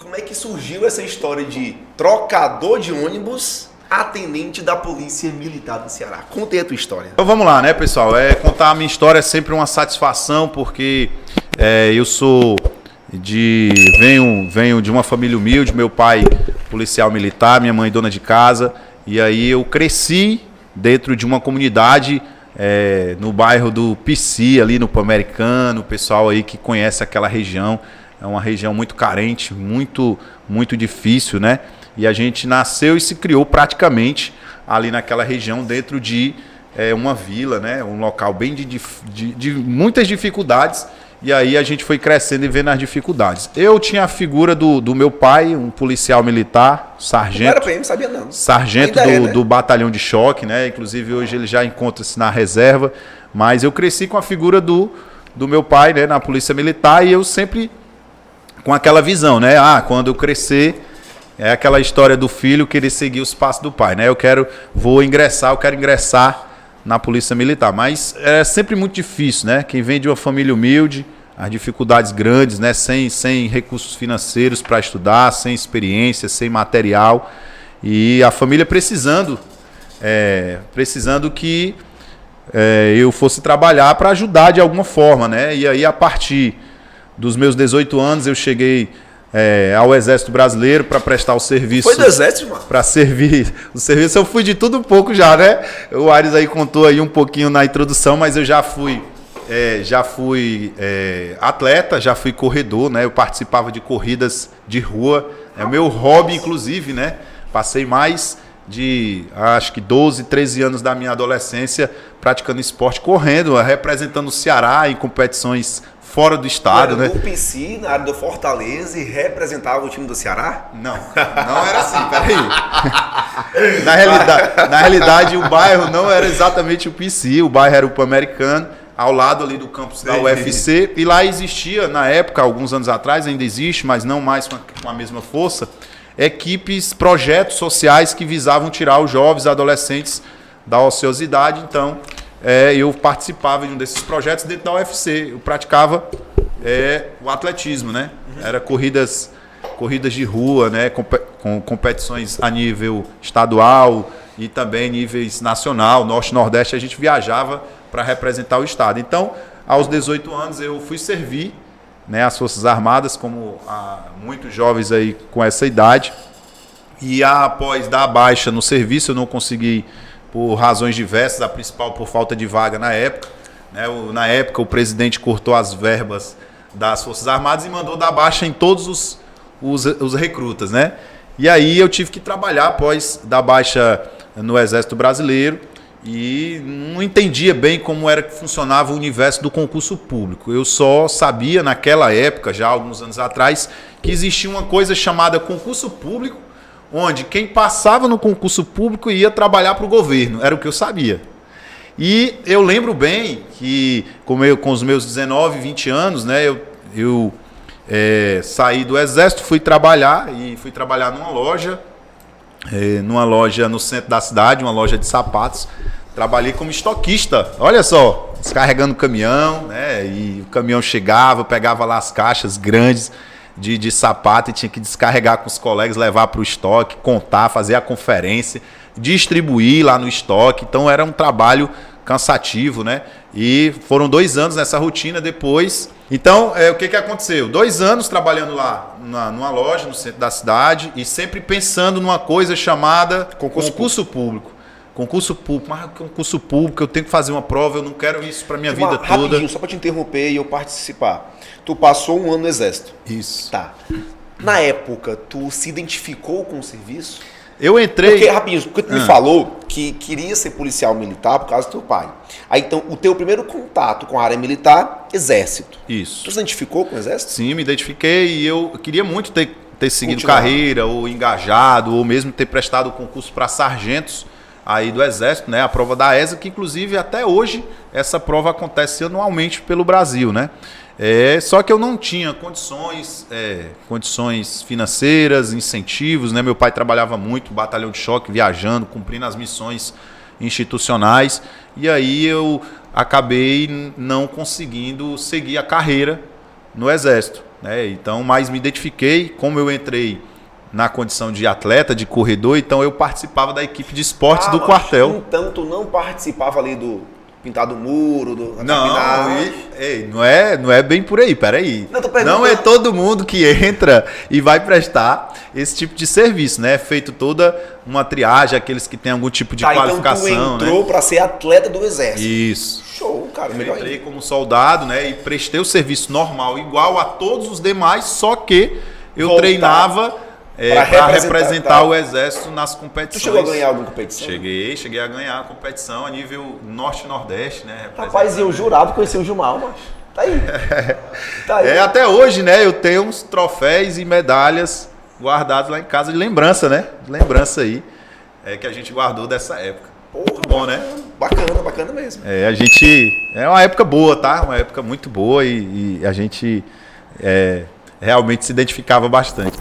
como é que surgiu essa história de trocador de ônibus a tenente da Polícia Militar do Ceará? Conte a tua história. Então vamos lá, né, pessoal? Contar a minha história é sempre uma satisfação, porque eu venho de uma família humilde, meu pai policial militar, minha mãe dona de casa, e aí eu cresci dentro de uma comunidade no bairro do Pici, ali no Pan-Americano, o pessoal aí que conhece aquela região, é uma região muito carente, muito, muito difícil, né? E a gente nasceu e se criou praticamente ali naquela região, dentro de uma vila, né? Um local bem de muitas dificuldades. E aí a gente foi crescendo e vendo as dificuldades. Eu tinha a figura do meu pai, um policial militar, sargento. Não era PM, sabia não. Sargento do batalhão de choque, né? Inclusive hoje ele já encontra-se na reserva. Mas eu cresci com a figura do meu pai, né? Na Polícia Militar, e eu sempre com aquela visão, né? Quando eu crescer, é aquela história do filho querer seguir os passos do pai, né? Eu quero ingressar na Polícia Militar, mas é sempre muito difícil, né? Quem vem de uma família humilde, as dificuldades grandes, né? Sem recursos financeiros para estudar, sem experiência, sem material, e a família precisando que eu fosse trabalhar para ajudar de alguma forma, né? E aí, a partir dos meus 18 anos, eu cheguei ao Exército Brasileiro para prestar o serviço. Foi do Exército, mano? Para servir o serviço. Eu fui de tudo um pouco já, né? O Ares aí contou aí um pouquinho na introdução, mas eu já fui atleta, já fui corredor, né? Eu participava de corridas de rua. É o meu hobby, inclusive, né? Passei mais de, acho que 12, 13 anos da minha adolescência praticando esporte, correndo, representando o Ceará em competições fora do estado, né? O PC na área do Fortaleza e representava o time do Ceará? Não era assim, peraí. Na realidade, o bairro não era exatamente o PC, o bairro era o Pan-Americano, ao lado ali do campus da UFC, e lá existia, na época, alguns anos atrás, ainda existe, mas não mais com a mesma força, projetos sociais que visavam tirar os jovens adolescentes da ociosidade. Então, eu participava de um desses projetos dentro da UFC. Eu praticava o atletismo, né? Era corridas de rua, né? Com competições a nível estadual e também níveis nacional, norte e nordeste. A gente viajava para representar o estado. Então, aos 18 anos, eu fui servir, né, as Forças Armadas, como muitos jovens aí com essa idade. E após dar baixa no serviço, eu não consegui, por razões diversas, a principal por falta de vaga na época, né? Na época, o presidente cortou as verbas das Forças Armadas e mandou dar baixa em todos os recrutas, né? E aí eu tive que trabalhar após dar baixa no Exército Brasileiro e não entendia bem como era que funcionava o universo do concurso público. Eu só sabia, naquela época, já há alguns anos atrás, que existia uma coisa chamada concurso público, onde quem passava no concurso público ia trabalhar para o governo, era o que eu sabia. E eu lembro bem que, com os meus 19, 20 anos, né, eu saí do Exército, fui trabalhar numa loja no centro da cidade, uma loja de sapatos. Trabalhei como estoquista, olha só, descarregando caminhão, né, e o caminhão chegava, pegava lá as caixas grandes de sapato e tinha que descarregar com os colegas, levar para o estoque, contar, fazer a conferência, distribuir lá no estoque. Então era um trabalho cansativo, né? E foram 2 anos nessa rotina depois. Então, o que aconteceu? 2 anos trabalhando lá numa loja no centro da cidade e sempre pensando numa coisa chamada concurso público. Concurso público, mas concurso público, eu tenho que fazer uma prova, eu não quero isso para minha vida toda. Rapidinho, só para te interromper e eu participar. Tu passou 1 ano no Exército. Isso. Tá. Na época, tu se identificou com o serviço? Eu entrei... Porque tu me falou que queria ser policial militar por causa do teu pai. Aí, então, o teu primeiro contato com a área militar, Exército. Isso. Tu se identificou com o Exército? Sim, me identifiquei e eu queria muito ter seguido carreira, ou engajado, ou mesmo ter prestado o concurso para sargentos aí do Exército, né? A prova da ESA, que inclusive até hoje essa prova acontece anualmente pelo Brasil, né? Só que eu não tinha condições financeiras, incentivos, né? Meu pai trabalhava muito, batalhão de choque, viajando, cumprindo as missões institucionais, e aí eu acabei não conseguindo seguir a carreira no Exército, né? Então, mas me identifiquei, como eu entrei na condição de atleta, de corredor, então eu participava da equipe de esportes do quartel. Então tu não participava ali do pintar do muro, Não, não é bem por aí, peraí. Não é todo mundo que entra e vai prestar esse tipo de serviço, né? É feito toda uma triagem, aqueles que têm algum tipo de qualificação. Então tu entrou para ser atleta do exército. Isso. Show, cara, melhor. Eu entrei como soldado, né? E prestei o serviço normal, igual a todos os demais, só que eu treinava para representar o exército nas competições. Tu chegou a ganhar alguma competição? Cheguei a ganhar a competição a nível norte e nordeste, né? Rapaz, eu jurava que conhecia o Gilmar, mas tá aí. Tá aí. Até hoje, né? Eu tenho uns troféus e medalhas guardados lá em casa de lembrança, né? De lembrança aí, que a gente guardou dessa época. Porra, muito bom, né? Bacana mesmo. É uma época boa, tá? Uma época muito boa e a gente realmente se identificava bastante.